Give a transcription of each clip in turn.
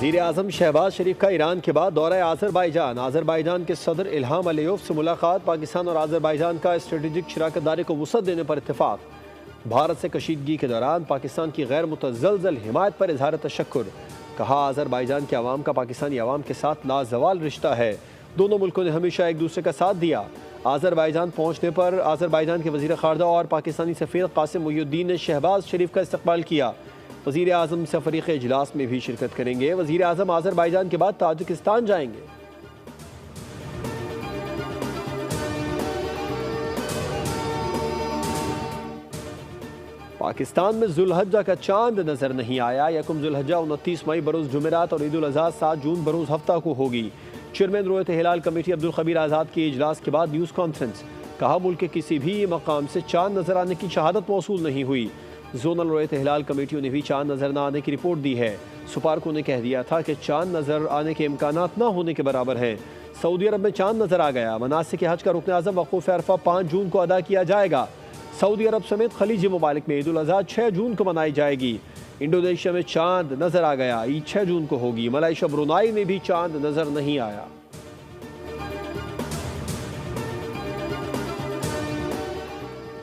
वज़ीर आज़म शहबाज शरीफ का ईरान के बाद दौरा आज़रबाईजान। आज़रबाईजान के सदर इल्हाम अलियोव से मुलाकात। पाकिस्तान और आज़रबाईजान का स्ट्रेटेजिक शराकत दारी को वुसअत देने पर इत्तेफाक। भारत से कशीदगी के दौरान पाकिस्तान की गैर मुतज़लज़ल हिमायत पर इजहार तशक्कुर। कहा, आज़रबाईजान के अवाम का पाकिस्तानी अवाम के साथ लाजवाल रिश्ता है। दोनों मुल्कों ने हमेशा एक दूसरे का साथ दिया। आज़रबाईजान पहुँचने पर आज़रबाईजान के वज़ीर ख़ारजा और पाकिस्तानी सफ़ीर कासिम मुहिउद्दीन ने शहबाज शरीफ का इस्तकबाल किया। वज़ीर आज़म सफ़रीक़ इजलास में भी शिरकत करेंगे। वज़ीर आज़म आज़रबाईजान के बाद ताजिकिस्तान जाएंगे। पाकिस्तान में जुल्हज्जा का चांद नजर नहीं आया। यकुम जुल्हज्जा 29 मई बरोज़ जुमेरात और ईद उल अज़हा 7 जून बरोज़ हफ्ता को होगी। चेयरमैन रोयत हिलाल कमेटी अब्दुल खबीर आज़ाद के इजलास के बाद न्यूज़ कॉन्फ्रेंस। कहा, मुल्क के किसी भी मकाम से चांद नजर आने की शहादत मौसूल नहीं हुई। जोनल रोयत हिलाल कमेटियों ने भी चांद नजर न आने की रिपोर्ट दी है। सुपारको ने कह दिया था कि चांद नजर आने के इम्कानात न होने के बराबर है। सऊदी अरब में चांद नजर आ गया। मनासिक हज का रुकन आज़म वक़ूफ़ अरफा 5 जून को अदा किया जाएगा। सऊदी अरब समेत खलीजी ममालिक में ईद उल अज़हा 6 जून को मनाई जाएगी। इंडोनेशिया में चांद नजर आ गया। ईद 6 जून को होगी। मलेशिया ब्रुनाई में भी चांद नजर नहीं आया।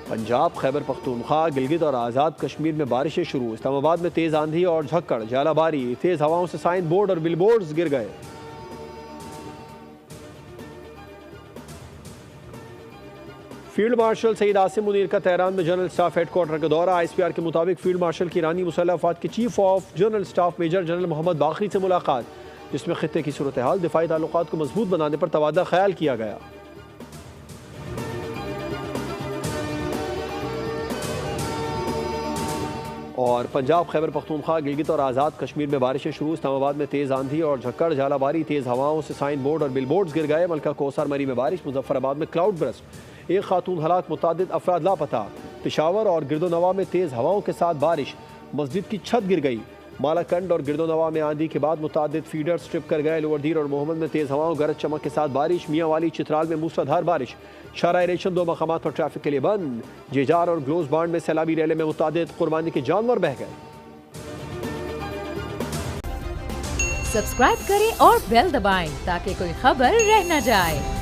पंजाब, खैबर पख्तूनख्वा, गिलगित और आज़ाद कश्मीर में बारिशें शुरू। इस्लामाबाद में तेज़ आंधी और झक्कड़, जालाबारी, तेज़ हवाओं से साइन बोर्ड और बिलबोर्ड्स गिर गए। फील्ड मार्शल सईद आसिम मुनीर का तेहरान में जनरल स्टाफ हेडक्वार्टर का दौरा। ISPR के मुताबिक फील्ड मार्शल की ईरानी मुसल्लह अफ़वाज के chief of general staff major general Mohammad Bagheri से मुलाकात, जिसमें खित्ते की सूरत हाल, दिफाई ताल्लुकात को मजबूत बनाने पर तबादला ख्याल किया गया। और पंजाब, खैबर पख्तूनख्वा, गिलगित और आज़ाद कश्मीर में बारिशें शुरू। इस्लामाबाद में तेज़ आंधी और झक्कड़, जालाबारी, तेज़ हवाओं से साइन बोर्ड और बिलबोर्ड्स गिर गए। मलका कोसार मरी में बारिश। मुजफ्फराबाद में क्लाउड बरस्ट, एक खातून हलाक, मुतादिद अफराद लापता। पेशावर और गिरदोनवा में तेज़ हवाओं के साथ बारिश, मस्जिद की छत गिर गई। मालाकंड और गिरदोनवा में आंधी के बाद मुतादिद फीडर्स ट्रिप कर गए। लोअरदीर और मोहम्मद में तेज़ हवाओं, गरज चमक के साथ बारिश। मियांवाली, चित्राल में मूसलाधार बारिश। शाहराह रेशम 2 मकामात पर ट्रैफिक के लिए बंद। जेजार और ग्लोज बांड में सैलाबी रैली में मुतादिद कुर्बानी के जानवर बह गए। सब्सक्राइब करें और बेल दबाएं ताकि कोई खबर रह न जाए।